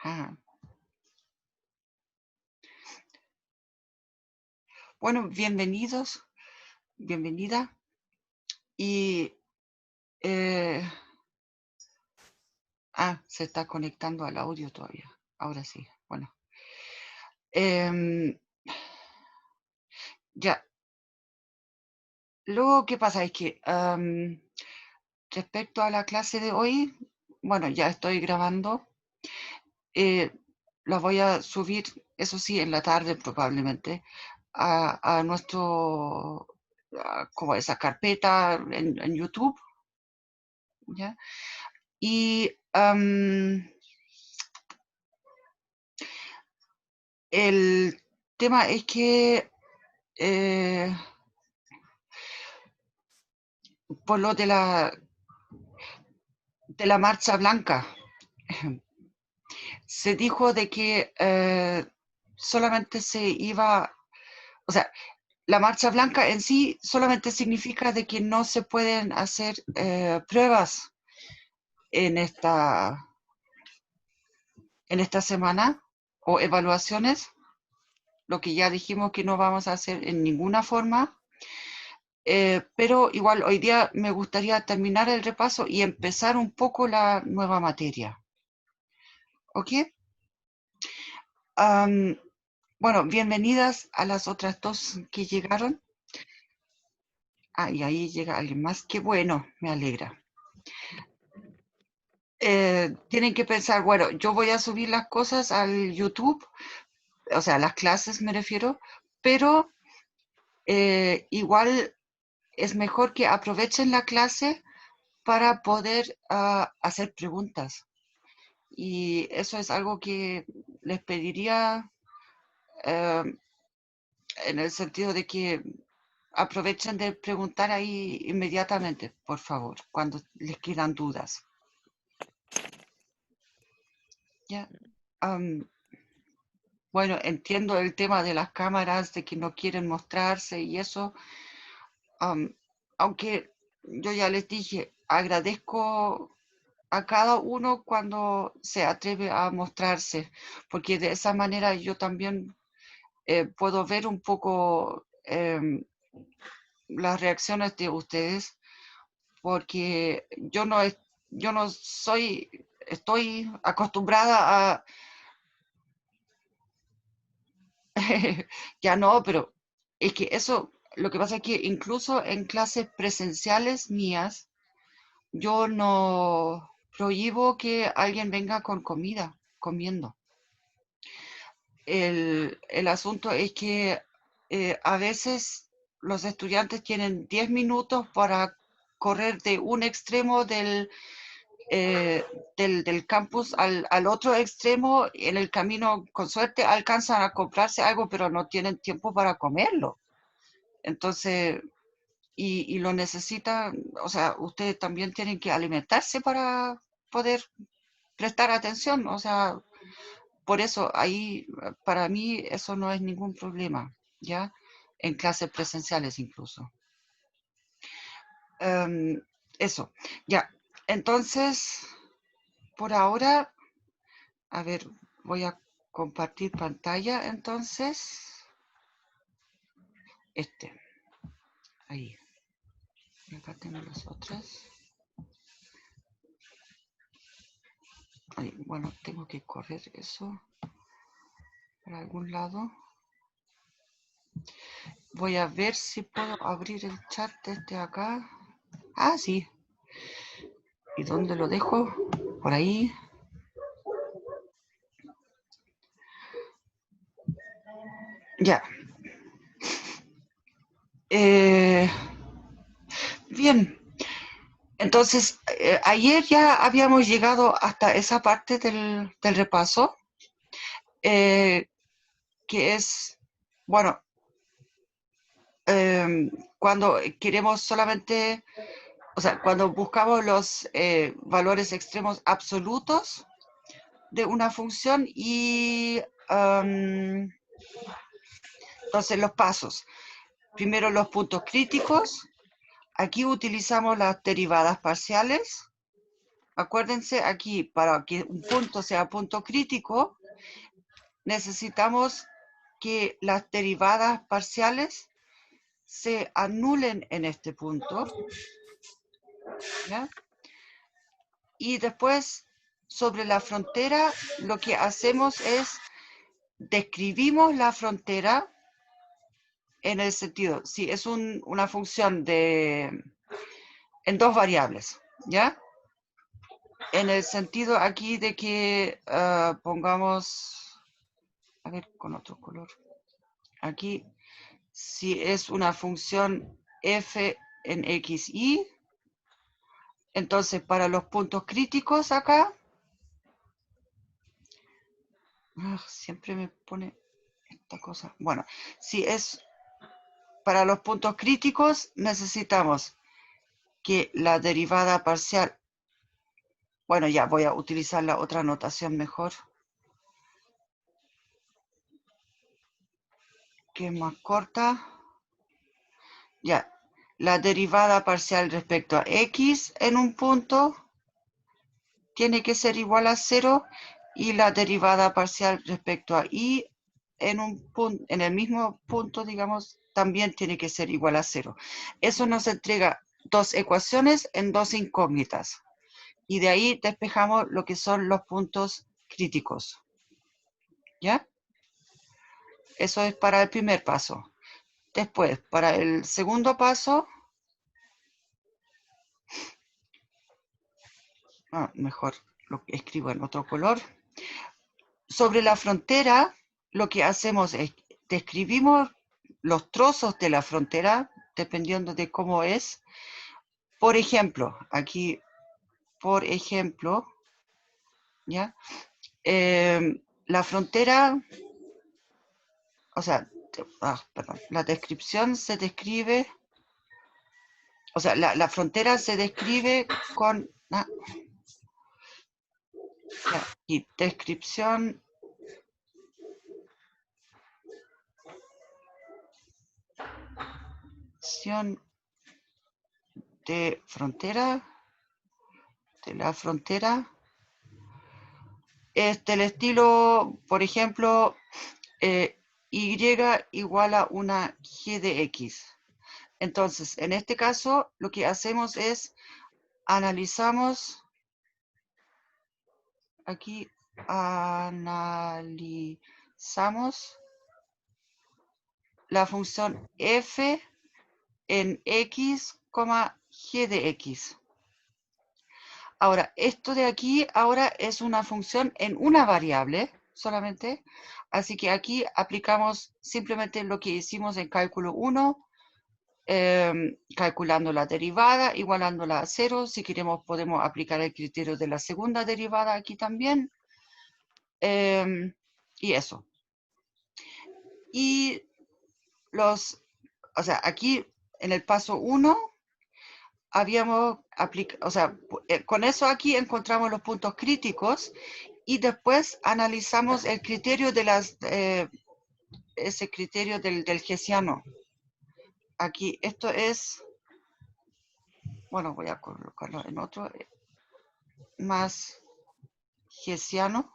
Ah. Bueno, bienvenidos, bienvenida. Y se está conectando al audio todavía. Ahora sí, bueno. Ya. Luego, ¿qué pasa? Es que respecto a la clase de hoy, bueno, ya estoy grabando. La voy a subir, eso sí, en la tarde probablemente, a nuestro, como esa carpeta en YouTube, ¿ya? Y el tema es que por lo de la marcha blanca, se dijo de que solamente se iba, o sea, la marcha blanca en sí solamente significa de que no se pueden hacer pruebas en esta semana o evaluaciones, lo que ya dijimos que no vamos a hacer en ninguna forma. Pero igual hoy día me gustaría terminar el repaso y empezar un poco la nueva materia. ¿Ok? Bueno, bienvenidas a las otras dos que llegaron. Y ahí llega alguien más. Qué bueno, me alegra. Tienen que pensar, bueno, yo voy a subir las cosas al YouTube, o sea, las clases me refiero, pero igual es mejor que aprovechen la clase para poder hacer preguntas. Y eso es algo que les pediría en el sentido de que aprovechen de preguntar ahí inmediatamente, por favor, cuando les quedan dudas. ¿Ya? Bueno, entiendo el tema de las cámaras, de que no quieren mostrarse y eso, aunque yo ya les dije, agradezco a cada uno cuando se atreve a mostrarse, porque de esa manera yo también puedo ver un poco las reacciones de ustedes, porque yo no soy, estoy acostumbrada a, ya no, pero es que eso, lo que pasa es que incluso en clases presenciales mías, yo no prohíbo que alguien venga con comida, comiendo. El asunto es que a veces los estudiantes tienen 10 minutos para correr de un extremo del campus al otro extremo. En el camino, con suerte, alcanzan a comprarse algo, pero no tienen tiempo para comerlo. Entonces, y lo necesitan, o sea, ustedes también tienen que alimentarse para poder prestar atención, o sea, por eso ahí, para mí, eso no es ningún problema, ¿ya? En clases presenciales incluso. Eso, ya. Entonces, por ahora, a ver, voy a compartir pantalla, entonces. Ahí. Y acá tengo las otras. Ahí, bueno, tengo que correr eso para algún lado. Voy a ver si puedo abrir el chat desde acá. Sí. ¿Y dónde lo dejo? Por ahí. Ya. Bien. Entonces, ayer ya habíamos llegado hasta esa parte del repaso, que es, bueno, cuando queremos solamente, o sea, cuando buscamos los valores extremos absolutos de una función y entonces los pasos. Primero los puntos críticos. Aquí utilizamos las derivadas parciales acuérdense aquí, para que un punto sea punto crítico, necesitamos que las derivadas parciales se anulen en este punto, ¿ya? Y después, sobre la frontera, lo que hacemos es describimos la frontera en el sentido, si es una función en dos variables, ¿ya? En el sentido aquí de que pongamos, a ver, con otro color, aquí, si es una función f en x, y, entonces para los puntos críticos acá, siempre me pone esta cosa, bueno, si es para los puntos críticos necesitamos que la derivada parcial, bueno, ya voy a utilizar la otra notación mejor, que es más corta. Ya, la derivada parcial respecto a x en un punto tiene que ser igual a 0 y la derivada parcial respecto a y en en el mismo punto, digamos, también tiene que ser igual a 0. Eso nos entrega dos ecuaciones en dos incógnitas. Y de ahí despejamos lo que son los puntos críticos. ¿Ya? Eso es para el primer paso. Después, para el segundo paso, mejor lo escribo en otro color. Sobre la frontera, lo que hacemos es describimos los trozos de la frontera, dependiendo de cómo es. Por ejemplo, aquí, por ejemplo, ¿ya? La frontera, o sea, perdón, la descripción se describe, o sea, la frontera se describe con, y descripción de frontera, de la frontera, es del estilo, por ejemplo, y igual a una g de x. Entonces, en este caso, lo que hacemos es analizamos, aquí analizamos la función f en x, g de x. Ahora, esto de aquí ahora es una función en una variable solamente, así que aquí aplicamos simplemente lo que hicimos en cálculo 1, calculando la derivada, igualándola a 0. Si queremos podemos aplicar el criterio de la segunda derivada aquí también. Y eso. Y o sea, aquí en el paso 1 habíamos aplicado, o sea, con eso aquí encontramos los puntos críticos y después analizamos el criterio de ese criterio del hessiano. Aquí, esto es, bueno, voy a colocarlo en otro, más hessiano.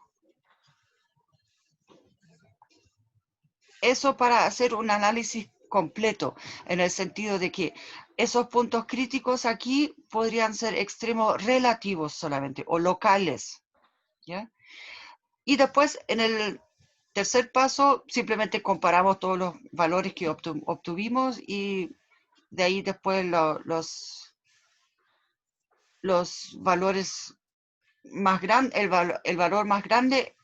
Eso para hacer un análisis completo, en el sentido de que esos puntos críticos aquí podrían ser extremos relativos solamente, o locales, ¿ya? Y después, en el tercer paso, simplemente comparamos todos los valores que obtuvimos y de ahí después los valores más grandes, el valor más grande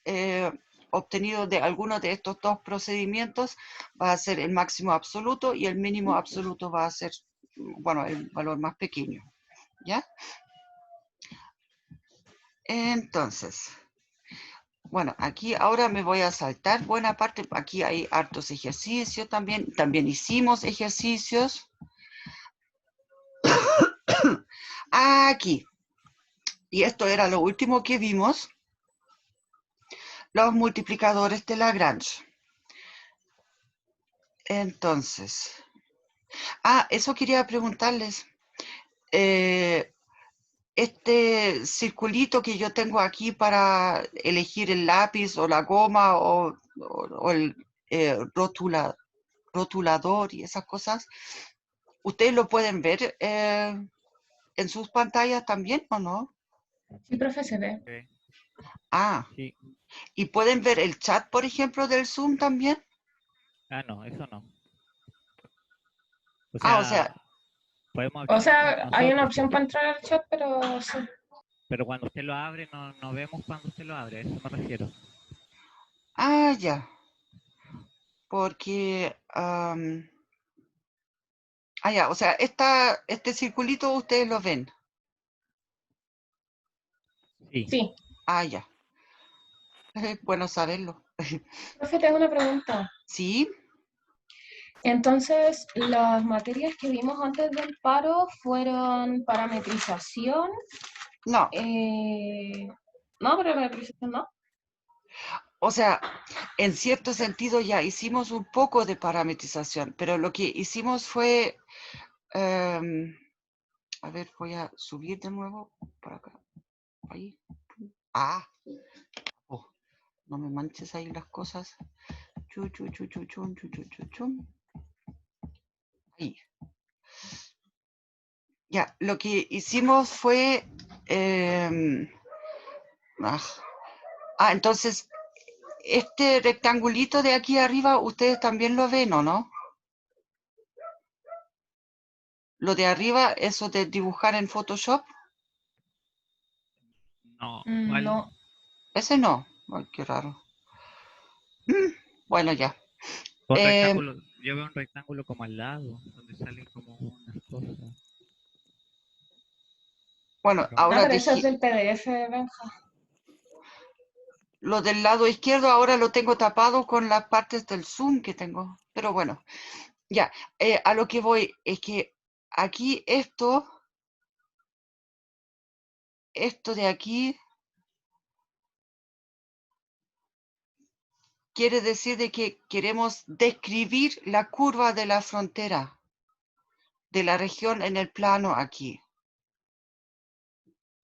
obtenido de alguno de estos dos procedimientos va a ser el máximo absoluto y el mínimo absoluto va a ser, bueno, el valor más pequeño, ¿ya? Entonces, bueno, aquí ahora me voy a saltar buena parte, aquí hay hartos ejercicios también hicimos ejercicios. Aquí, y esto era lo último que vimos, los multiplicadores de Lagrange. Entonces, eso quería preguntarles. este circulito que yo tengo aquí para elegir el lápiz o la goma o el rotulador y esas cosas, ¿ustedes lo pueden ver en sus pantallas también o no? Sí, profe, se ve. Ok, Ah, sí. ¿y pueden ver el chat, por ejemplo, del Zoom también? Ah, no, eso no. O Ah, o sea, sea, podemos O abrirlo sea, hay una nosotros, opción para entrar al chat, pero sí. pero cuando usted lo abre, no vemos cuando usted lo abre, a eso me refiero. ya, porque, ya, o sea, este circulito ustedes lo ven. Sí, Sí. Ya, bueno saberlo. Profe, tengo una pregunta. Sí, Entonces, las materias que vimos antes del paro fueron parametrización. no, No, parametrización no. o sea, en cierto sentido ya hicimos un poco de parametrización, pero lo que hicimos fue, a ver, voy a subir de nuevo para acá, ahí. Ah, oh, no me manches ahí las cosas. Chu, chu, chu, chu, chun, chu, chu, chu, chun. Ahí. Ya, lo que hicimos fue, ah, entonces, este rectangulito de aquí arriba, ustedes también lo ven, ¿o no? Lo de arriba, eso de dibujar en Photoshop, no, ¿cuál? No. ese no. Ay, qué raro. Bueno, ya. Un Eh, rectángulo, yo veo un rectángulo como al lado, donde salen como unas cosas. bueno, Pero No, ahora pero eso es dije, del PDF, Benja. lo del lado izquierdo ahora lo tengo tapado con las partes del zoom que tengo. Pero bueno, ya. A lo que voy es que aquí esto de aquí quiere decir de que queremos describir la curva de la frontera de la región en el plano aquí.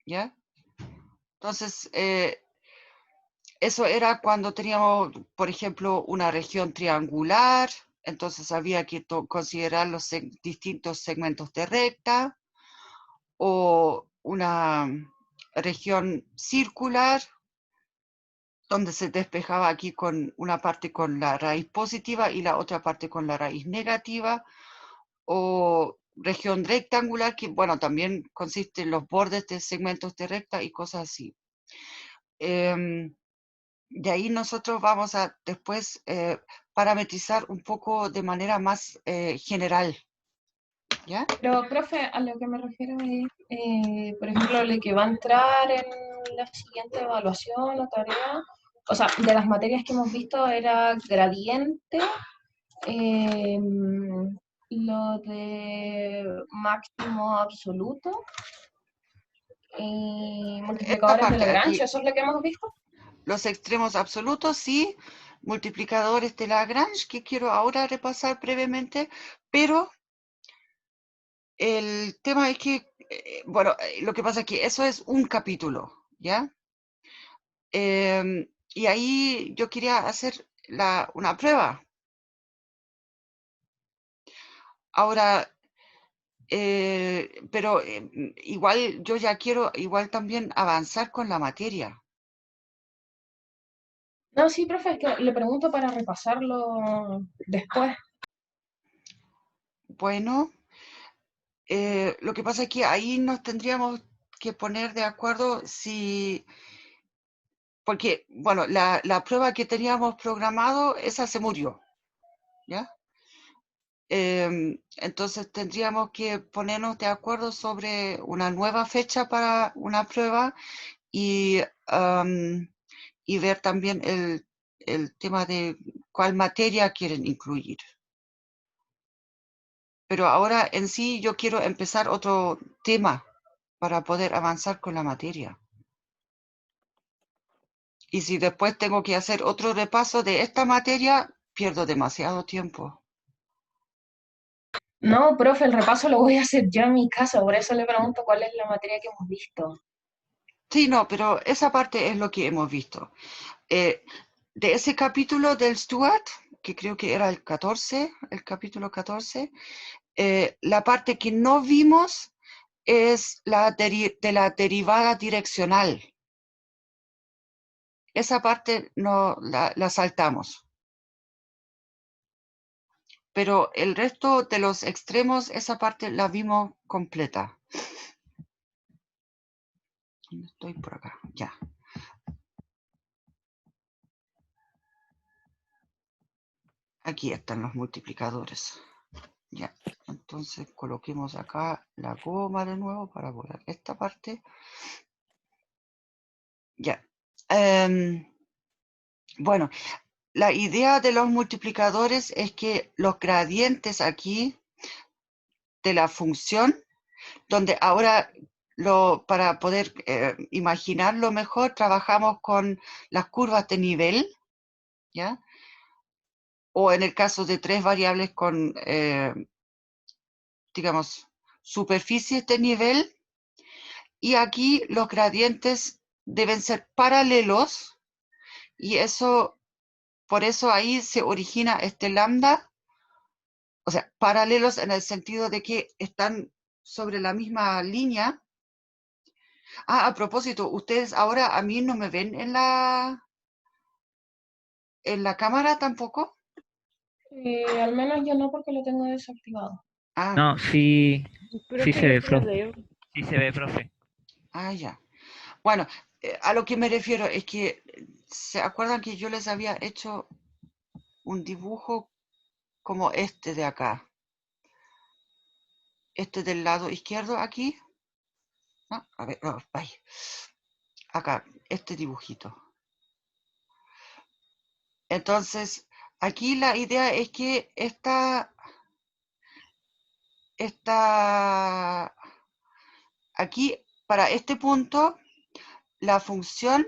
¿Ya? Entonces, eso era cuando teníamos, por ejemplo, una región triangular, entonces había que considerar los distintos segmentos de recta, o una región circular, donde se despejaba aquí con una parte con la raíz positiva y la otra parte con la raíz negativa, o región rectangular, que bueno, también consiste en los bordes de segmentos de recta y cosas así. De ahí nosotros vamos a después parametrizar un poco de manera más general, ¿ya? Pero, profe, a lo que me refiero es, por ejemplo, lo que va a entrar en la siguiente evaluación o tarea, o sea, de las materias que hemos visto era gradiente, eh, lo de máximo absoluto y Esta multiplicadores de parte Lagrange, aquí, ¿eso es lo que hemos visto? los extremos absolutos, sí, multiplicadores de Lagrange, que quiero ahora repasar brevemente, pero el tema es que, bueno, lo que pasa es que eso es un capítulo, ¿ya? Y ahí yo quería hacer una prueba. Ahora, pero igual yo ya quiero igual también avanzar con la materia. No, sí, profe, es que le pregunto para repasarlo después. Bueno, lo que pasa es que ahí nos tendríamos que poner de acuerdo si, porque, bueno, la prueba que teníamos programado, esa se murió, ¿ya? Entonces tendríamos que ponernos de acuerdo sobre una nueva fecha para una prueba y, y ver también el tema de cuál materia quieren incluir. Pero ahora en sí yo quiero empezar otro tema para poder avanzar con la materia. Y si después tengo que hacer otro repaso de esta materia, pierdo demasiado tiempo. No, profe, el repaso lo voy a hacer yo en mi casa, por eso le pregunto cuál es la materia que hemos visto. Sí, no, pero esa parte es lo que hemos visto. De ese capítulo del Stuart, que creo que era el capítulo 14, la parte que no vimos es de la derivada direccional. Esa parte no la saltamos. Pero el resto de los extremos, esa parte la vimos completa. Estoy por acá, ya. Aquí están los multiplicadores. Ya, entonces coloquemos acá la goma de nuevo para borrar esta parte. Ya. Bueno, la idea de los multiplicadores es que los gradientes aquí de la función, donde ahora para poder imaginarlo mejor, trabajamos con las curvas de nivel, ¿ya? O en el caso de tres variables con, digamos, superficies de nivel, y aquí los gradientes deben ser paralelos, y eso, por eso ahí se origina este lambda, o sea, paralelos en el sentido de que están sobre la misma línea. Ah, a propósito, ustedes ahora a mí no me ven en la cámara tampoco. Al menos yo no porque lo tengo desactivado. Ah, No, sí, sí Profe, se yo ve, sí la profe. veo. Sí se ve, profe. ya. Bueno, a lo que me refiero es que, ¿se acuerdan que yo les había hecho un dibujo como este de acá? Este del lado izquierdo aquí. ¿No? A ver, oh, vaya. Acá, este dibujito. Entonces, aquí la idea es que aquí, para este punto, la función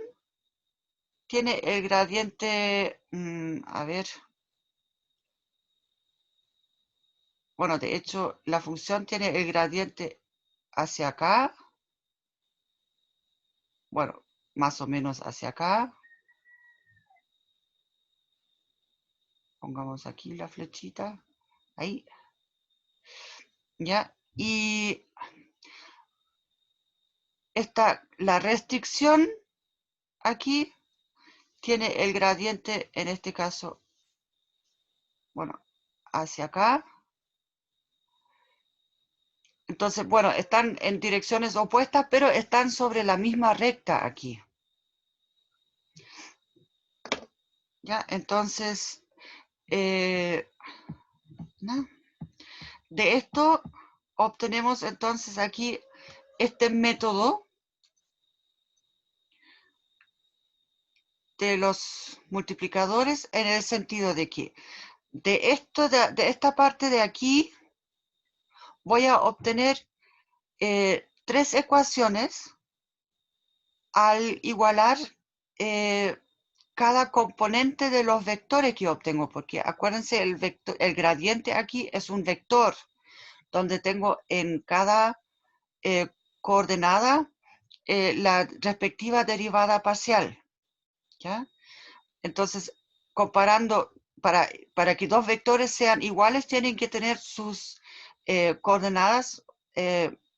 tiene el gradiente, a ver, bueno, de hecho, la función tiene el gradiente hacia acá, bueno, más o menos hacia acá. Pongamos aquí la flechita, ahí, ya, y la restricción aquí tiene el gradiente, en este caso, bueno, hacia acá. Entonces, bueno, están en direcciones opuestas, pero están sobre la misma recta aquí. ¿Ya? Entonces, ¿no? De esto obtenemos entonces aquí este método de los multiplicadores en el sentido de que de esta parte de aquí voy a obtener tres ecuaciones al igualar cada componente de los vectores que obtengo, porque acuérdense, el gradiente aquí es un vector, donde tengo en cada coordenada la respectiva derivada parcial, ¿ya? Entonces, comparando, para que dos vectores sean iguales, tienen que tener sus coordenadas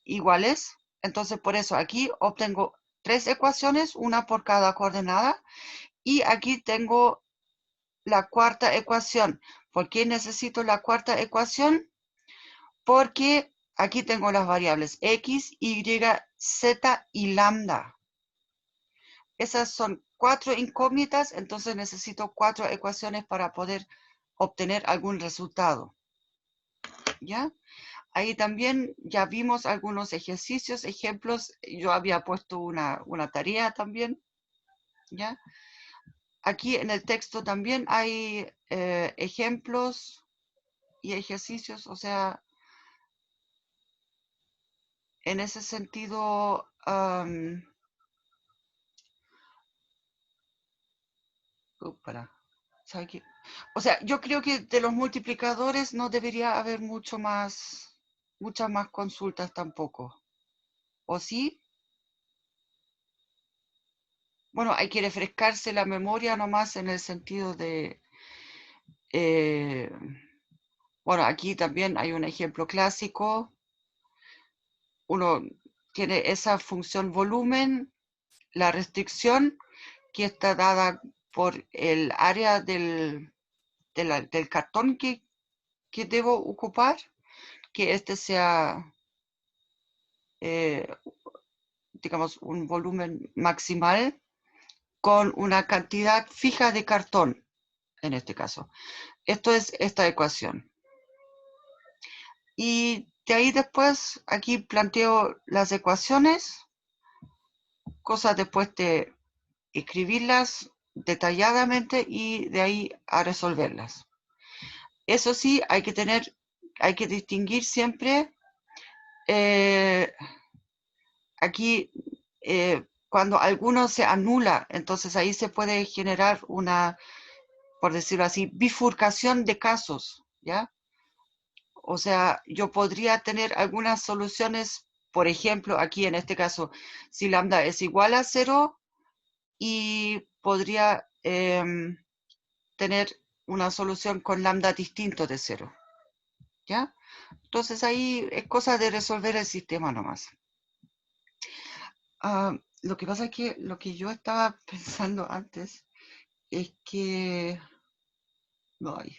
iguales. Entonces, por eso aquí obtengo tres ecuaciones, una por cada coordenada, y aquí tengo la cuarta ecuación. ¿Por qué necesito la cuarta ecuación? Porque aquí tengo las variables x, y, z y lambda. Esas son cuatro incógnitas, entonces necesito cuatro ecuaciones para poder obtener algún resultado. ¿Ya? Ahí también ya vimos algunos ejercicios, ejemplos. Yo había puesto una tarea también. ¿Ya? Aquí en el texto también hay ejemplos y ejercicios, o sea, en ese sentido, para. ¿Sabe qué? O sea, yo creo que de los multiplicadores no debería haber muchas más consultas tampoco. ¿O sí? Bueno, hay que refrescarse la memoria nomás en el sentido de... bueno, aquí también hay un ejemplo clásico. Uno tiene esa función volumen, la restricción que está dada por el área del cartón que debo ocupar, que este sea, digamos, un volumen maximal con una cantidad fija de cartón, en este caso. Esto es esta ecuación. Y de ahí después, aquí planteo las ecuaciones, cosa después de escribirlas detalladamente y de ahí a resolverlas. Eso sí, hay que distinguir siempre aquí cuando alguno se anula, entonces ahí se puede generar una, por decirlo así, bifurcación de casos, ¿ya? O sea, yo podría tener algunas soluciones, por ejemplo, aquí en este caso, si lambda es igual a 0, y podría tener una solución con lambda distinto de 0, ¿ya? Entonces ahí es cosa de resolver el sistema nomás. Lo que pasa es que lo que yo estaba pensando antes es que ay,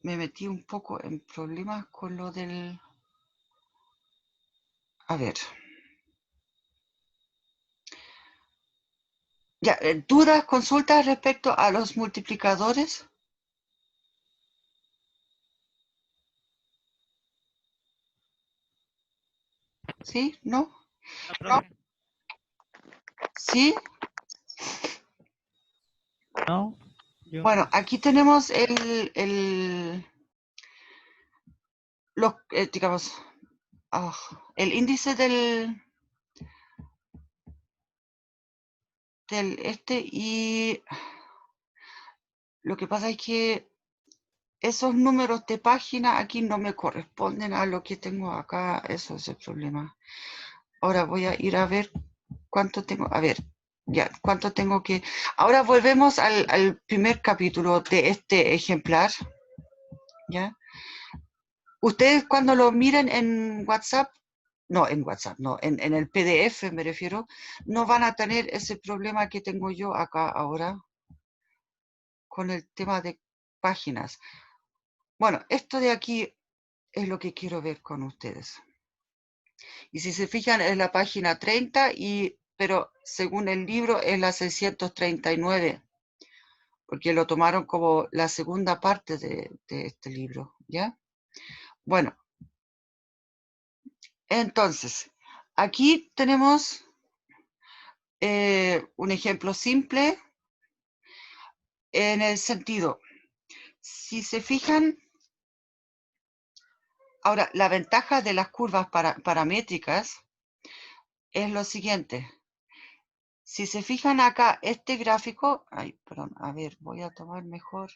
me metí un poco en problemas con lo del... A ver. Ya, ¿dudas, consultas respecto a los multiplicadores? ¿Sí? ¿No? No, profe. ¿Sí? No, yo. Bueno, aquí tenemos los, digamos, el índice del y lo que pasa es que esos números de página aquí no me corresponden a lo que tengo acá, eso es el problema. Ahora voy a ir a ver cuánto tengo, a ver, ya, cuánto tengo que... Ahora volvemos al primer capítulo de este ejemplar, ¿ya? Ustedes cuando lo miren en WhatsApp, no, en el PDF me refiero, no van a tener ese problema que tengo yo acá ahora con el tema de páginas. Bueno, esto de aquí es lo que quiero ver con ustedes. Y si se fijan es la página 30, pero según el libro es la 639, porque lo tomaron como la segunda parte de este libro, ¿ya? Bueno, entonces, aquí tenemos un ejemplo simple en el sentido, si se fijan, ahora, la ventaja de las curvas paramétricas es lo siguiente. Si se fijan acá, este gráfico, ay, perdón, a ver, voy a tomar mejor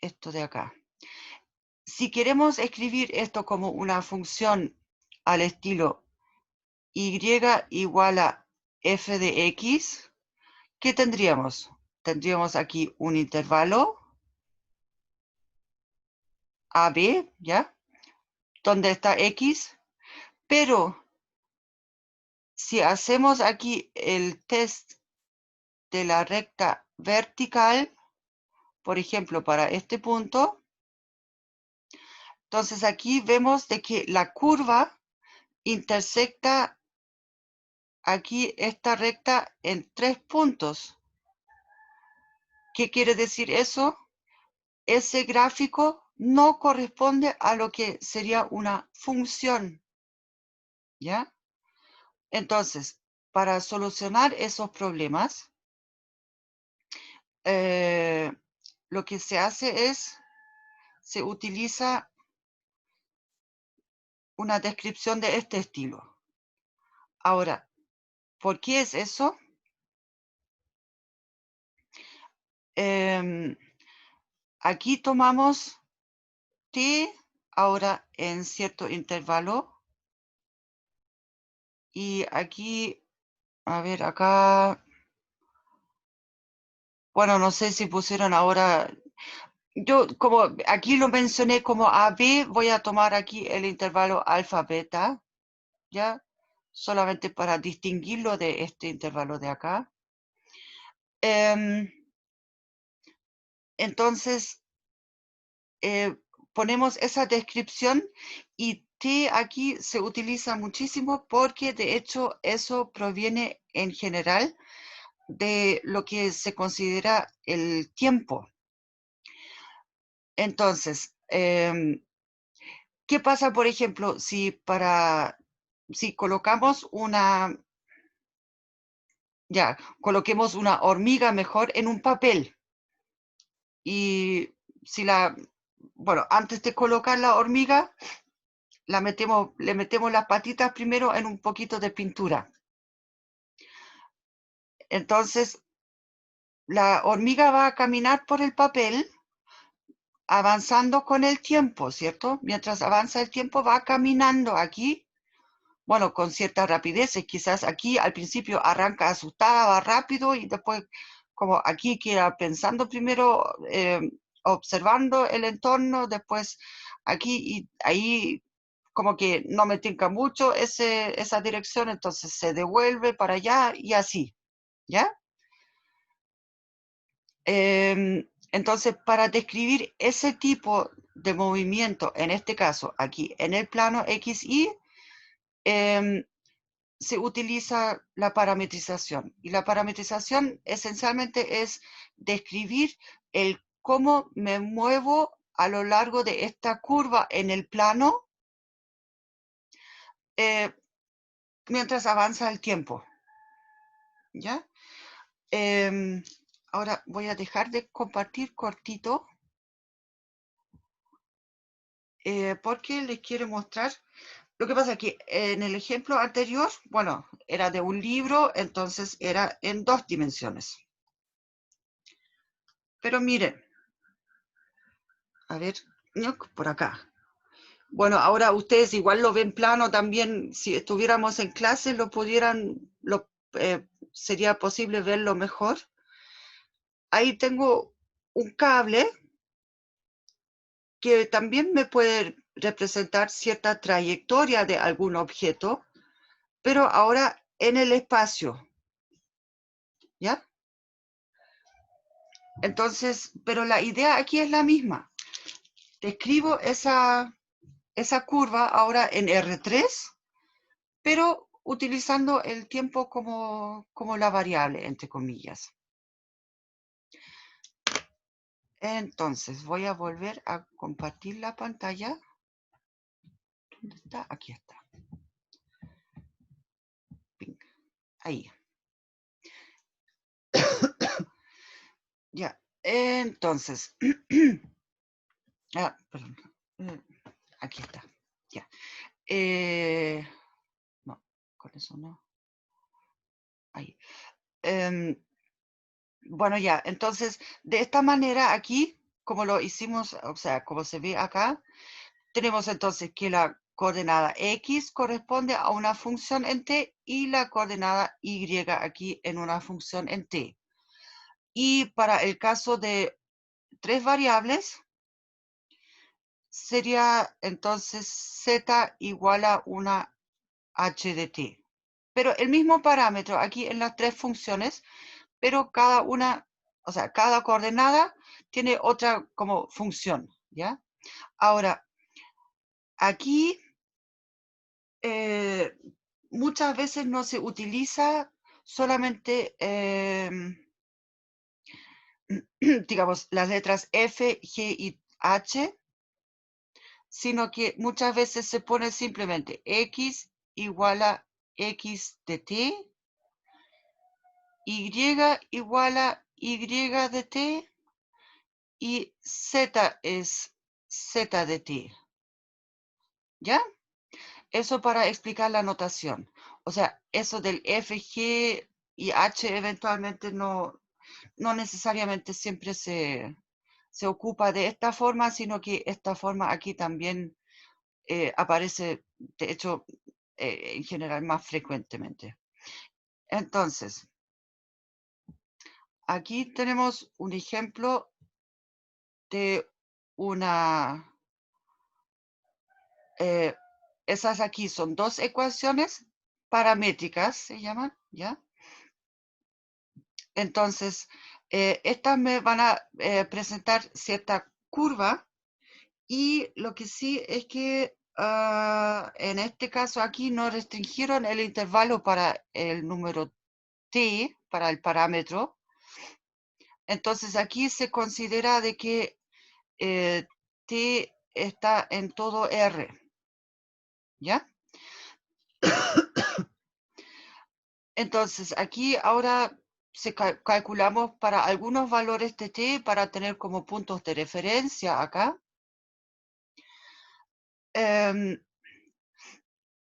esto de acá. Si queremos escribir esto como una función al estilo y igual a f de x, ¿qué tendríamos? Tendríamos aquí un intervalo AB, ¿ya? Donde está x, pero si hacemos aquí el test de la recta vertical, por ejemplo, para este punto, entonces aquí vemos de que la curva intersecta aquí esta recta en 3 puntos. ¿Qué quiere decir eso? Ese gráfico no corresponde a lo que sería una función, ¿ya? Entonces, para solucionar esos problemas, lo que se hace es, se utiliza una descripción de este estilo. Ahora, ¿por qué es eso? Aquí tomamos t ahora en cierto intervalo. Y aquí, a ver, acá, bueno, no sé si pusieron ahora, yo como aquí lo mencioné como AB, voy a tomar aquí el intervalo alfa beta, ¿ya? Solamente para distinguirlo de este intervalo de acá. Entonces, ponemos esa descripción y T aquí se utiliza muchísimo porque de hecho eso proviene en general de lo que se considera el tiempo. Entonces, ¿qué pasa, por ejemplo, si colocamos coloquemos una hormiga mejor en un papel? Y si bueno, antes de colocar la hormiga, le metemos las patitas primero en un poquito de pintura. Entonces, la hormiga va a caminar por el papel avanzando con el tiempo, ¿cierto? Mientras avanza el tiempo va caminando aquí, bueno, con cierta rapidez. Quizás aquí al principio arranca asustada, va rápido y después como aquí queda pensando primero, observando el entorno, después aquí y ahí como que no me tinca mucho esa dirección, entonces se devuelve para allá y así, ¿ya? Entonces, para describir ese tipo de movimiento, en este caso, aquí en el plano XY, se utiliza la parametrización. Y la parametrización esencialmente es describir el cómo me muevo a lo largo de esta curva en el plano mientras avanza el tiempo. ¿Ya? Ahora voy a dejar de compartir cortito porque les quiero mostrar. Lo que pasa es que en el ejemplo anterior, bueno, era de un libro, entonces era en 2 dimensiones. Pero miren, a ver, por acá. Bueno, ahora ustedes igual lo ven plano también, si estuviéramos en clase sería posible verlo mejor. Ahí tengo un cable que también me puede representar cierta trayectoria de algún objeto, pero ahora en el espacio, ¿ya? Entonces, pero la idea aquí es la misma. Describo esa curva ahora en R3, pero utilizando el tiempo como la variable, entre comillas. Entonces, voy a volver a compartir la pantalla. ¿Dónde está? Aquí está. Ahí. Ya, entonces. Perdón. Aquí está. Ya. No, con eso no. Ahí. Bueno, ya, entonces, de esta manera aquí, como lo hicimos, o sea, como se ve acá, tenemos entonces que la coordenada X corresponde a una función en T y la coordenada Y aquí en una función en T. Y para el caso de 3 variables, sería entonces Z igual a una H de T. Pero el mismo parámetro aquí en las 3 funciones, pero cada una, o sea, cada coordenada tiene otra como función, ¿ya? Ahora, aquí muchas veces no se utiliza solamente, digamos, las letras F, G y H, sino que muchas veces se pone simplemente X igual a X de T, Y igual a Y de T, y Z es Z de T. ¿Ya? Eso para explicar la notación. O sea, eso del F, G y H eventualmente no no necesariamente siempre se ocupa de esta forma, sino que esta forma aquí también aparece, de hecho, en general más frecuentemente. Entonces, aquí tenemos un ejemplo de una... esas aquí son dos ecuaciones paramétricas, se llaman, ¿ya? Entonces, estas me van a presentar cierta curva y lo que sí es que en este caso aquí no restringieron el intervalo para el número t, para el parámetro. Entonces aquí se considera de que t está en todo R, ¿ya? Entonces aquí ahora calculamos para algunos valores de t para tener como puntos de referencia acá.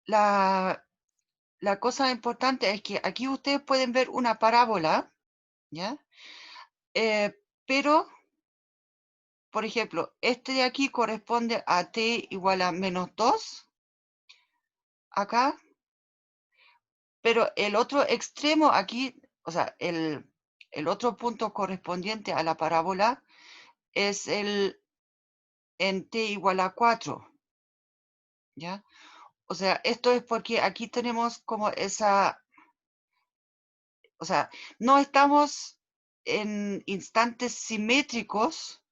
La cosa importante es que aquí ustedes pueden ver una parábola, ¿ya? Pero, por ejemplo, este de aquí corresponde a t igual a menos 2, acá, pero el otro extremo aquí, o sea, el otro punto correspondiente a la parábola es el en t igual a 4, ¿ya? O sea, esto es porque aquí tenemos como esa, o sea, no estamos en instantes simétricos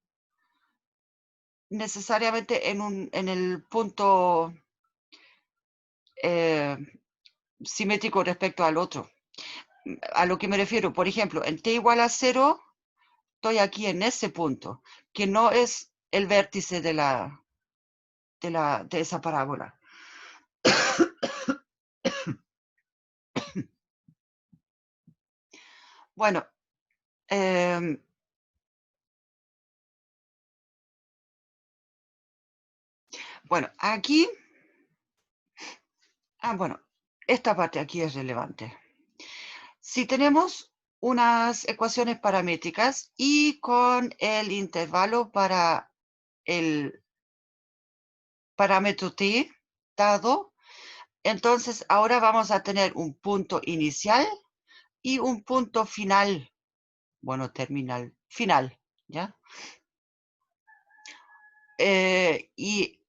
necesariamente en el punto simétrico respecto al otro. A lo que me refiero, por ejemplo, en t igual a 0, estoy aquí en ese punto, que no es el vértice de esa parábola. Bueno, bueno, aquí, bueno, esta parte aquí es relevante. Si tenemos unas ecuaciones paramétricas y con el intervalo para el parámetro t dado, entonces ahora vamos a tener un punto inicial y un punto final, bueno, terminal, final, ¿ya? Y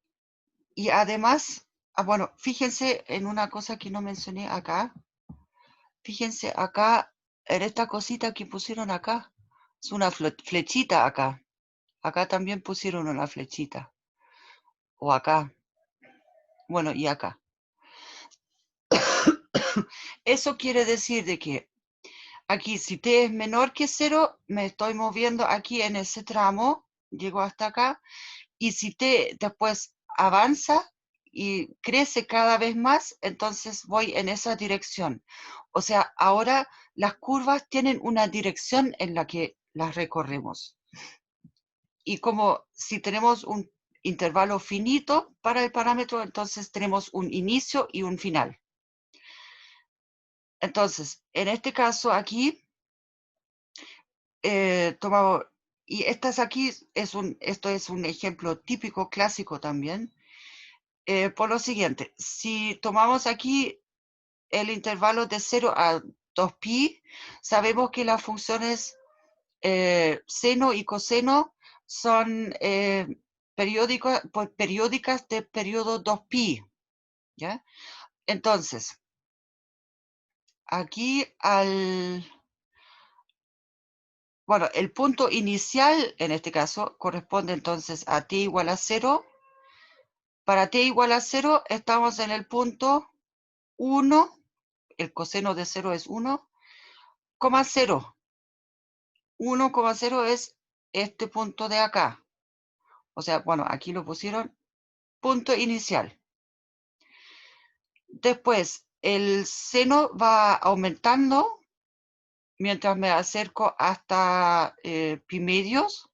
además, bueno, fíjense en una cosa que no mencioné acá. Fíjense acá, en esta cosita que pusieron acá. Es una flechita acá. Acá también pusieron una flechita. O acá. Bueno, y acá. Eso quiere decir de que aquí, si t es menor que 0, me estoy moviendo aquí en ese tramo. Llego hasta acá. Y si t después avanza y crece cada vez más, entonces voy en esa dirección. O sea, ahora las curvas tienen una dirección en la que las recorremos. Y como si tenemos un intervalo finito para el parámetro, entonces tenemos un inicio y un final. Entonces, en este caso aquí, tomamos, y estas aquí, esto es un ejemplo típico, clásico también, por lo siguiente, si tomamos aquí el intervalo de 0 a 2pi, sabemos que las funciones seno y coseno son periódicas de periodo 2pi, ¿ya? Entonces, aquí bueno, el punto inicial, en este caso, corresponde entonces a t igual a 0. Para t igual a 0, estamos en el punto 1, el coseno de 0 es 1, 0. 1,0 es este punto de acá. O sea, bueno, aquí lo pusieron punto inicial. Después, el seno va aumentando mientras me acerco hasta pi medios.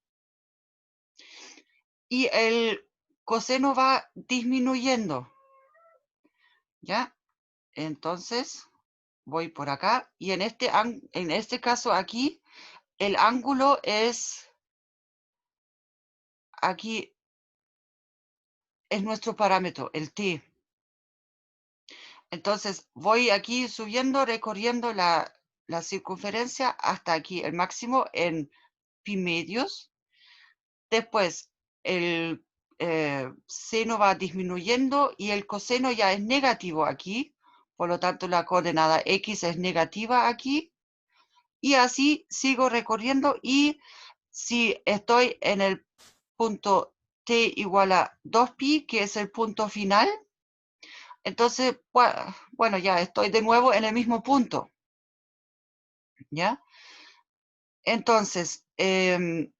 Y el coseno va disminuyendo. ¿Ya? Entonces, voy por acá. Y en este caso aquí, el ángulo es, aquí es nuestro parámetro, el t. Entonces voy aquí subiendo, recorriendo la circunferencia hasta aquí, el máximo en pi medios. Después el seno va disminuyendo y el coseno ya es negativo aquí. Por lo tanto, la coordenada x es negativa aquí. Y así sigo recorriendo, y si estoy en el punto t igual a 2pi, que es el punto final, entonces, bueno, ya estoy de nuevo en el mismo punto. ¿Ya? Entonces, el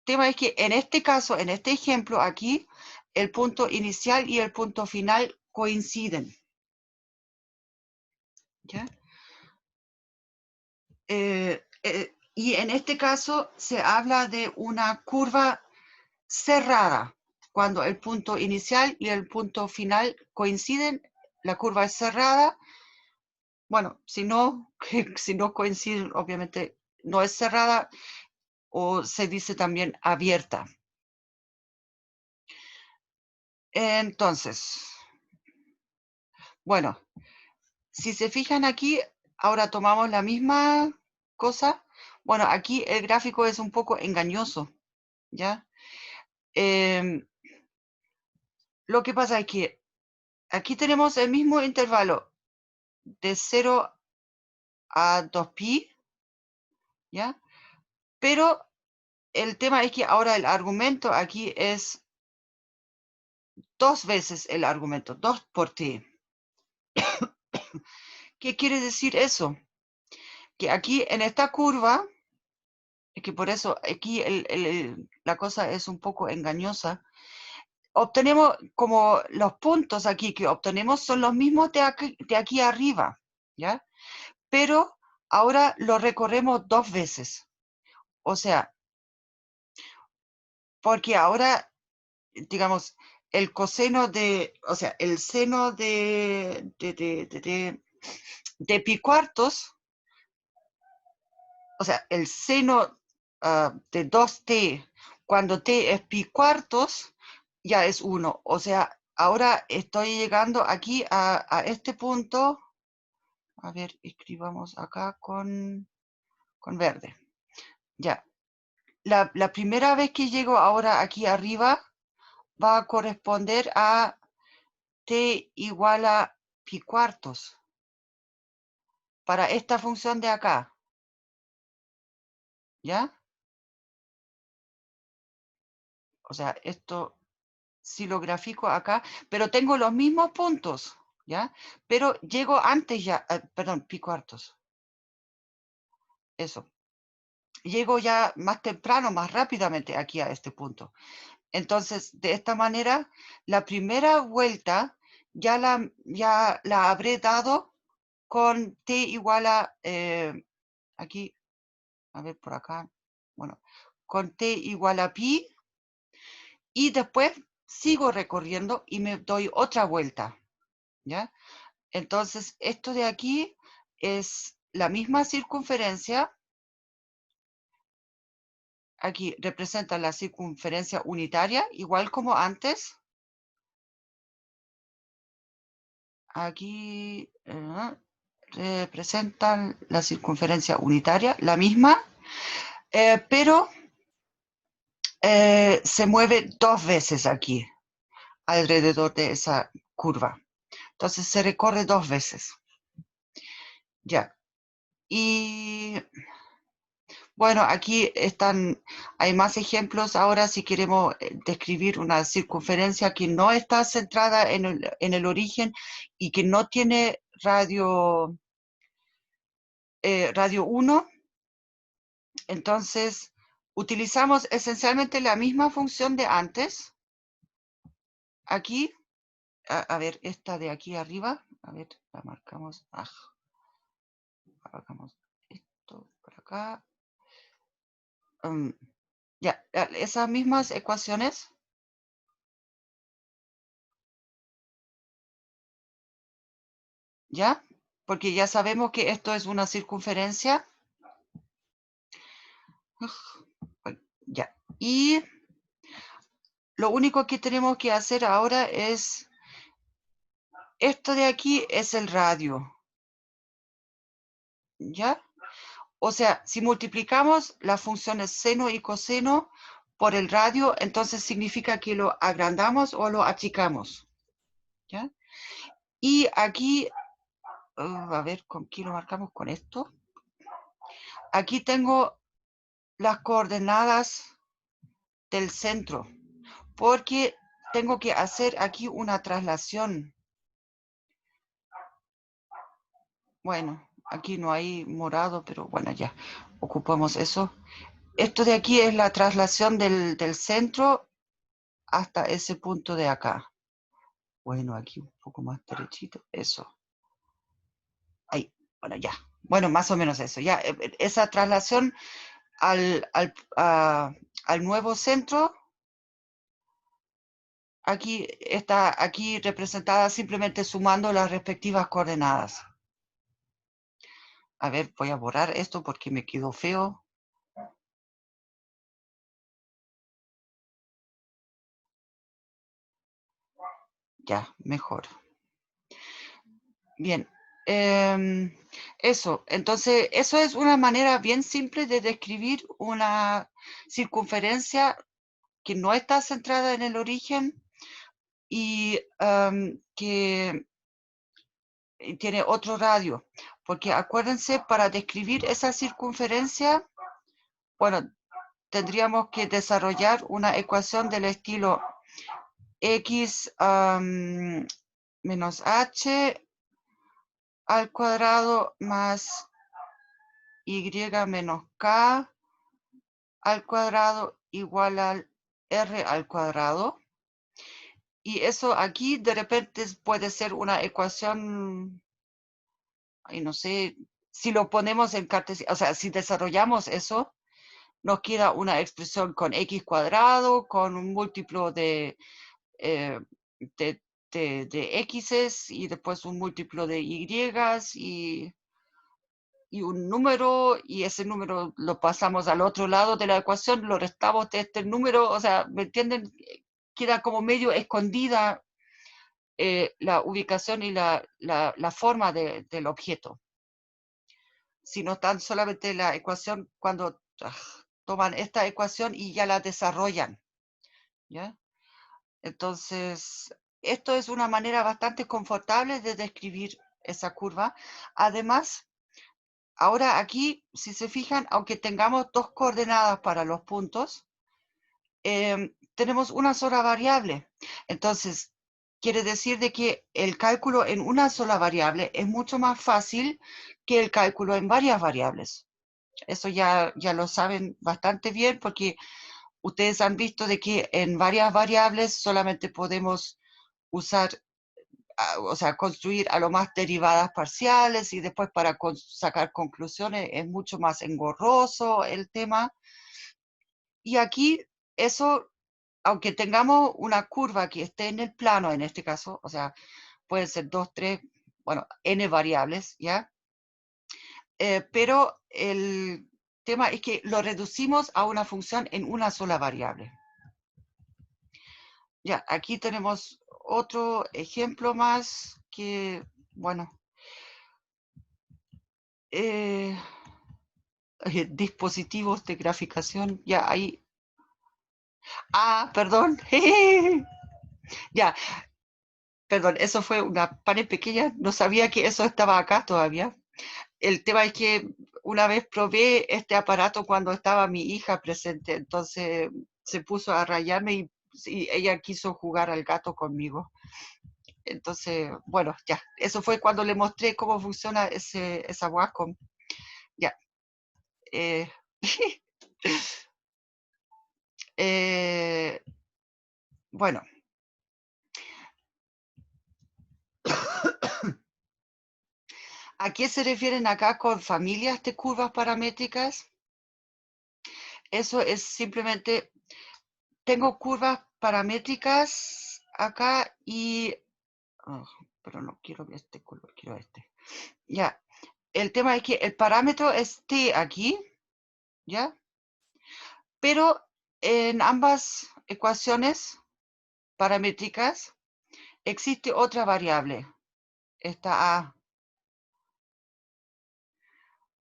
tema es que en este caso, en este ejemplo aquí, el punto inicial y el punto final coinciden. ¿Ya? Y en este caso se habla de una curva cerrada. Cuando el punto inicial y el punto final coinciden, la curva es cerrada. Bueno, si no coinciden, obviamente no es cerrada, o se dice también abierta. Entonces, bueno, si se fijan aquí, ahora tomamos la misma cosa. Bueno, aquí el gráfico es un poco engañoso, ¿ya? Lo que pasa es que aquí tenemos el mismo intervalo de 0 a 2pi, ¿ya? Pero el tema es que ahora el argumento aquí es 2 veces el argumento, 2 por t. ¿Qué quiere decir eso? Que aquí en esta curva, es que por eso aquí la cosa es un poco engañosa, obtenemos como los puntos aquí que obtenemos son los mismos de aquí arriba, ¿ya? Pero ahora lo recorremos 2 veces. O sea, porque ahora, digamos, el coseno de, o sea, el seno de pi cuartos, o sea, el seno de 2t, cuando t es pi cuartos, ya es 1. O sea, ahora estoy llegando aquí a este punto. A ver, escribamos acá con verde. Ya. La primera vez que llego ahora aquí arriba va a corresponder a t igual a pi cuartos para esta función de acá. ¿Ya? O sea, esto si lo grafico acá, pero tengo los mismos puntos, ¿ya? Pero llego antes ya, perdón, pi cuartos. Eso. Llego ya más temprano, más rápidamente aquí a este punto. Entonces, de esta manera, la primera vuelta ya la habré dado con t igual a, aquí, a ver por acá, bueno, con t igual a pi, y después sigo recorriendo y me doy otra vuelta, ¿ya? Entonces, esto de aquí es la misma circunferencia. Aquí representa la circunferencia unitaria, igual como antes. Aquí representan la circunferencia unitaria, la misma, pero se mueve 2 veces aquí, alrededor de esa curva. Entonces se recorre 2 veces. Ya. Y bueno, aquí hay más ejemplos. Ahora, si queremos describir una circunferencia que no está centrada en el origen y que no tiene radio 1, entonces utilizamos esencialmente la misma función de antes. Aquí, a ver, esta de aquí arriba, a ver, la marcamos. Hagamos esto por acá. Ya, esas mismas ecuaciones. ¿Ya? Porque ya sabemos que esto es una circunferencia. Bueno, ya. Y lo único que tenemos que hacer ahora es, esto de aquí es el radio, ¿ya? O sea, si multiplicamos las funciones seno y coseno por el radio, entonces significa que lo agrandamos o lo achicamos, ¿ya? Y aquí, a ver, ¿con qué lo marcamos con esto? Aquí tengo las coordenadas del centro, porque tengo que hacer aquí una traslación. Bueno, aquí no hay morado, pero bueno, ya ocupamos eso. Esto de aquí es la traslación del centro hasta ese punto de acá. Bueno, aquí un poco más derechito, eso. Ahí, bueno, ya. Bueno, más o menos eso, ya. Esa traslación al nuevo centro, aquí está aquí representada simplemente sumando las respectivas coordenadas. A ver, voy a borrar esto porque me quedó feo. Ya, mejor. Bien. Eso, entonces, eso es una manera bien simple de describir una circunferencia que no está centrada en el origen y que tiene otro radio. Porque acuérdense, para describir esa circunferencia, bueno, tendríamos que desarrollar una ecuación del estilo x menos h al cuadrado más y menos k al cuadrado igual al r al cuadrado. Y eso aquí de repente puede ser una ecuación, y no sé, si lo ponemos en cartesiano, o sea, si desarrollamos eso, nos queda una expresión con x cuadrado, con un múltiplo de x's y después un múltiplo de y un número, y ese número lo pasamos al otro lado de la ecuación, lo restamos de este número, o sea, ¿me entienden? Queda como medio escondida la ubicación y la forma del objeto. Si no tan solamente la ecuación, cuando toman esta ecuación y ya la desarrollan, ¿ya? Entonces, esto es una manera bastante confortable de describir esa curva. Además, ahora aquí, si se fijan, aunque tengamos dos coordenadas para los puntos, tenemos una sola variable. Entonces, quiere decir de que el cálculo en una sola variable es mucho más fácil que el cálculo en varias variables. Eso ya lo saben bastante bien porque ustedes han visto de que en varias variables solamente podemos usar, o sea, construir a lo más derivadas parciales y después para sacar conclusiones es mucho más engorroso el tema. Y aquí eso, aunque tengamos una curva que esté en el plano en este caso, o sea, pueden ser 2, 3, bueno, n variables, ¿ya? Pero el tema es que lo reducimos a una función en una sola variable. Ya, aquí tenemos otro ejemplo más que, bueno, dispositivos de graficación, ya ahí. Ah, perdón. Ya, perdón, eso fue una pane pequeña, no sabía que eso estaba acá todavía. El tema es que una vez probé este aparato cuando estaba mi hija presente, entonces se puso a rayarme y ella quiso jugar al gato conmigo. Entonces, bueno, ya, eso fue cuando le mostré cómo funciona esa Wacom. Ya. eh, eh, bueno, ¿a qué se refieren acá con familias de curvas paramétricas? Eso es simplemente, tengo curvas paramétricas acá y, oh, pero no quiero este color, quiero este. Ya, el tema es que el parámetro es t aquí, ¿ya? Pero en ambas ecuaciones paramétricas existe otra variable, esta A.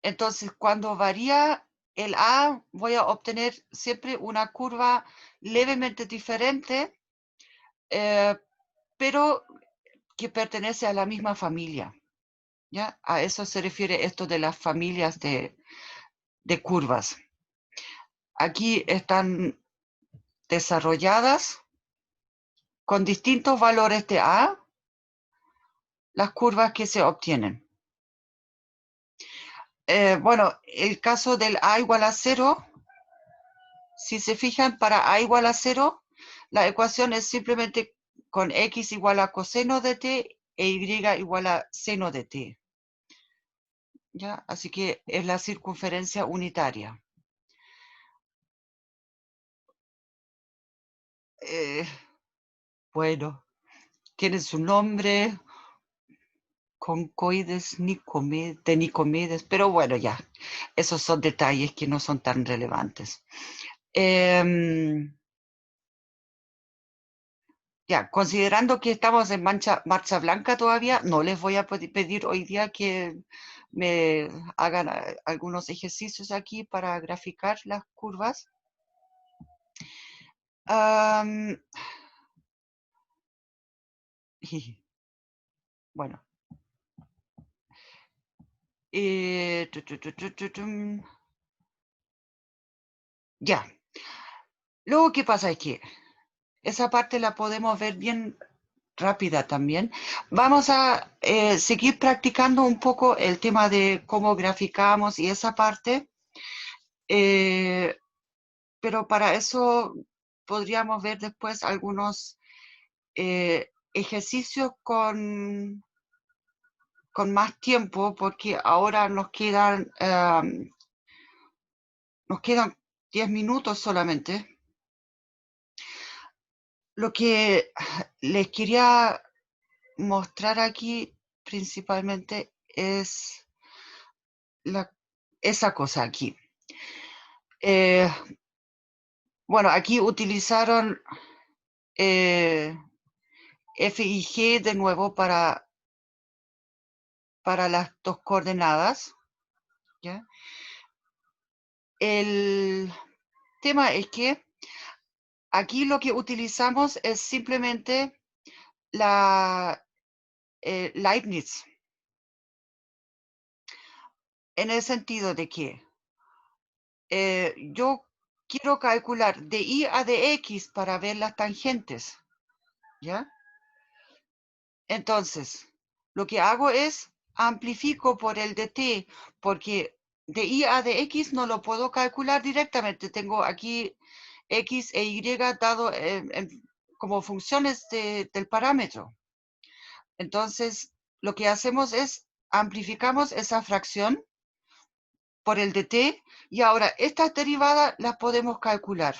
Entonces, cuando varía el A, voy a obtener siempre una curva levemente diferente, pero que pertenece a la misma familia. ¿Ya? A eso se refiere esto de las familias de curvas. Aquí están desarrolladas con distintos valores de A las curvas que se obtienen. Bueno, el caso del A igual a 0, si se fijan, para A igual a 0, la ecuación es simplemente con X igual a coseno de t e Y igual a seno de t. ¿Ya? Así que es la circunferencia unitaria. Bueno, tiene su nombre, concoides de Nicomedes, pero bueno, ya, esos son detalles que no son tan relevantes. Ya, considerando que estamos en marcha blanca todavía, no les voy a pedir hoy día que me hagan algunos ejercicios aquí para graficar las curvas. Bueno. Ya. Luego, ¿qué pasa? Es que esa parte la podemos ver bien rápida también. Vamos a seguir practicando un poco el tema de cómo graficamos y esa parte, pero para eso podríamos ver después algunos ejercicios con más tiempo, porque ahora nos quedan 10 minutos solamente. Lo que les quería mostrar aquí principalmente es esa cosa aquí. Bueno, aquí utilizaron F y G de nuevo para las dos coordenadas. ¿Ya? El tema es que aquí lo que utilizamos es simplemente la Leibniz, en el sentido de que yo quiero calcular de y a de x para ver las tangentes, ¿ya? Entonces, lo que hago es amplifico por el de t, porque de y a de x no lo puedo calcular directamente. Tengo aquí x e y dado como funciones del parámetro. Entonces, lo que hacemos es amplificamos esa fracción por el de t, y ahora estas derivadas las podemos calcular.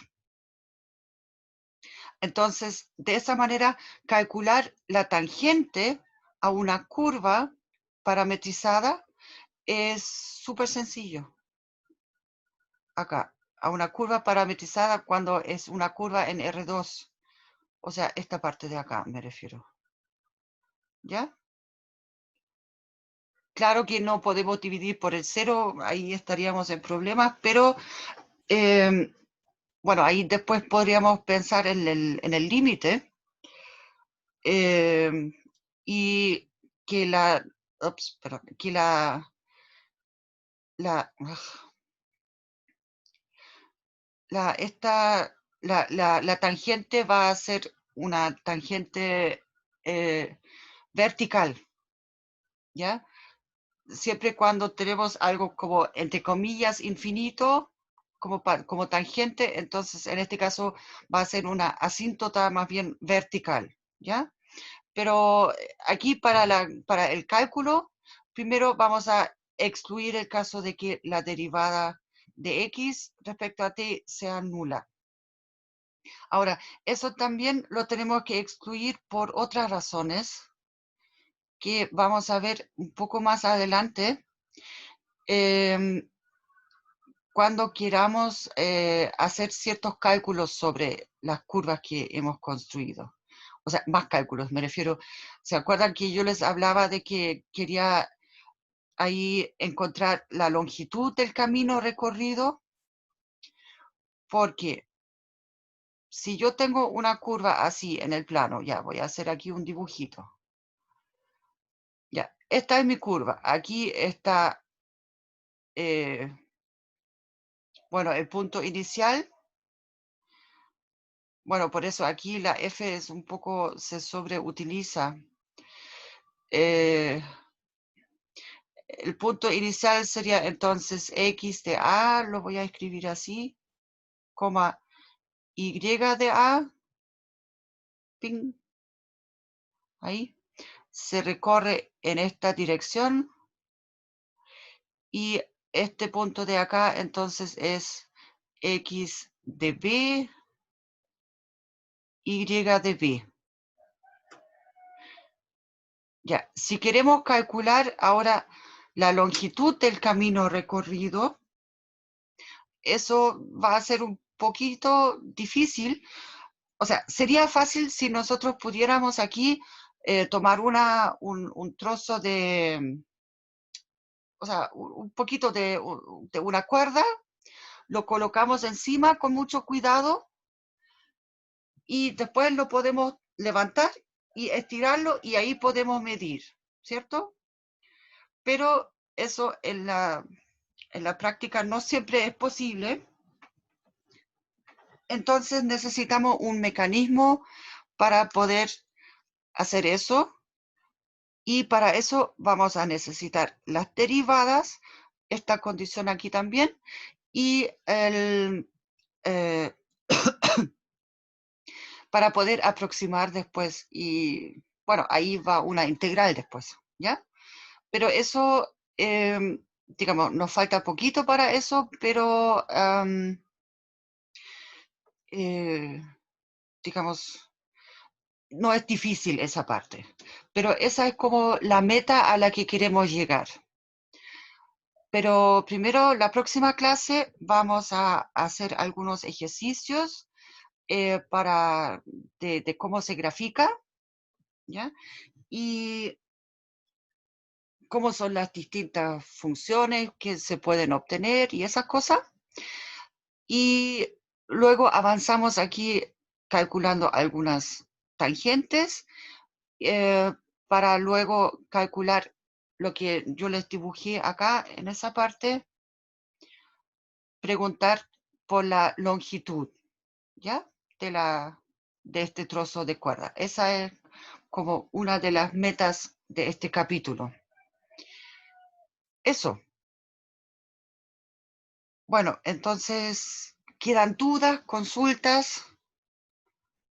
Entonces, de esa manera, calcular la tangente a una curva parametrizada es súper sencillo. Acá, a una curva parametrizada cuando es una curva en R2. O sea, esta parte de acá me refiero. ¿Ya? Claro que no podemos dividir por el 0, ahí estaríamos en problemas, pero bueno, ahí después podríamos pensar en el límite y que la, que la tangente va a ser una tangente vertical, ¿ya? Siempre cuando tenemos algo como, entre comillas, infinito, como tangente, entonces en este caso va a ser una asíntota más bien vertical, ¿ya? Pero aquí para el cálculo, primero vamos a excluir el caso de que la derivada de x respecto a t sea nula. Ahora, eso también lo tenemos que excluir por otras razones que vamos a ver un poco más adelante. cuando queramos hacer ciertos cálculos sobre las curvas que hemos construido. O sea, más cálculos, me refiero. ¿Se acuerdan que yo les hablaba de que quería ahí encontrar la longitud del camino recorrido? Porque si yo tengo una curva así en el plano, ya voy a hacer aquí un dibujito. Ya, esta es mi curva. Aquí está, bueno, el punto inicial. Bueno, por eso aquí la F es un poco, se sobreutiliza. El punto inicial sería entonces X de A, lo voy a escribir así, coma Y de A, ping, ahí, se recorre en esta dirección y este punto de acá entonces es X de B, Y de B. Ya, si queremos calcular ahora la longitud del camino recorrido, eso va a ser un poquito difícil. O sea, sería fácil si nosotros pudiéramos aquí tomar un trozo de, o sea, un poquito de una cuerda, lo colocamos encima con mucho cuidado y después lo podemos levantar y estirarlo y ahí podemos medir, ¿cierto? Pero eso en la práctica no siempre es posible. Entonces necesitamos un mecanismo para poder hacer eso. Y para eso vamos a necesitar las derivadas, esta condición aquí también, y para poder aproximar después. Y bueno, ahí va una integral después, ¿ya? Pero eso, digamos, nos falta poquito para eso, pero digamos, no es difícil esa parte. Pero esa es como la meta a la que queremos llegar. Pero primero, la próxima clase vamos a hacer algunos ejercicios de cómo se grafica, ¿ya? Y cómo son las distintas funciones que se pueden obtener y esas cosas. Y luego avanzamos aquí calculando algunas tangentes para luego calcular lo que yo les dibujé acá en esa parte, preguntar por la longitud, ¿ya? De este trozo de cuerda. Esa es como una de las metas de este capítulo. Eso. Bueno, entonces, ¿quedan dudas, consultas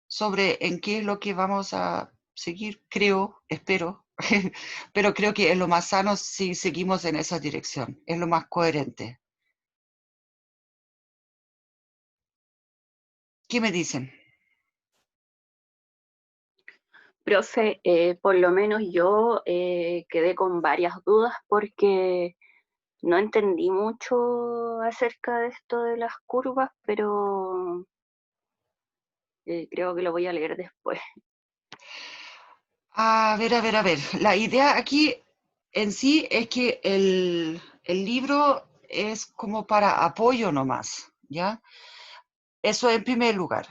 sobre en qué es lo que vamos a seguir? Creo, espero, pero creo que es lo más sano si seguimos en esa dirección, es lo más coherente. ¿Qué me dicen? Profe, por lo menos yo quedé con varias dudas porque no entendí mucho acerca de esto de las curvas, pero creo que lo voy a leer después. A ver, a ver, a ver. La idea aquí en sí es que el libro es como para apoyo nomás, ¿ya? Eso en primer lugar.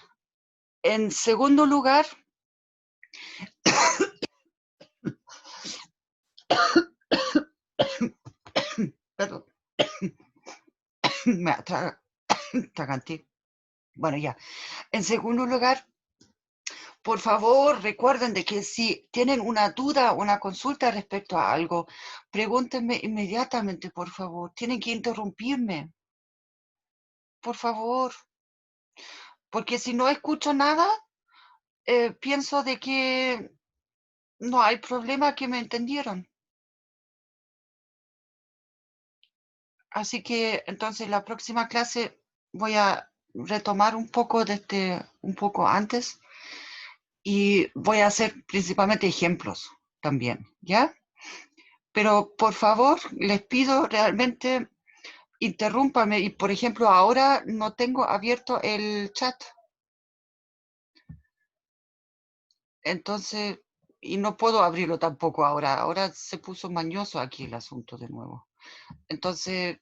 En segundo lugar, perdón, me atraganté. Bueno, ya. En segundo lugar, por favor, recuerden de que si tienen una duda o una consulta respecto a algo, pregúntenme inmediatamente, por favor. Tienen que interrumpirme. Por favor. Porque si no escucho nada, pienso de que no hay problema, que me entendieron. Así que entonces la próxima clase voy a retomar un poco un poco antes y voy a hacer principalmente ejemplos también, ¿ya? Pero por favor, les pido realmente interrúmpame. Y, por ejemplo, ahora no tengo abierto el chat. Entonces, y no puedo abrirlo tampoco ahora. Ahora se puso mañoso aquí el asunto de nuevo. Entonces,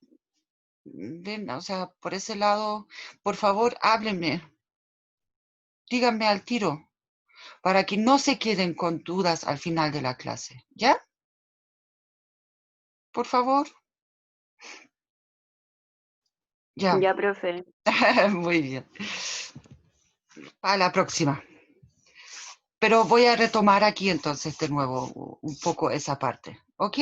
ven, o sea, por ese lado, por favor, háblenme. Díganme al tiro, para que no se queden con dudas al final de la clase. ¿Ya? Por favor. Ya. Ya, profe. Muy bien. A la próxima. Pero voy a retomar aquí entonces de nuevo un poco esa parte. ¿Ok?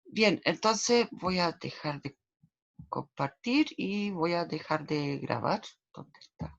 Bien, entonces voy a dejar de compartir y voy a dejar de grabar. ¿Dónde está?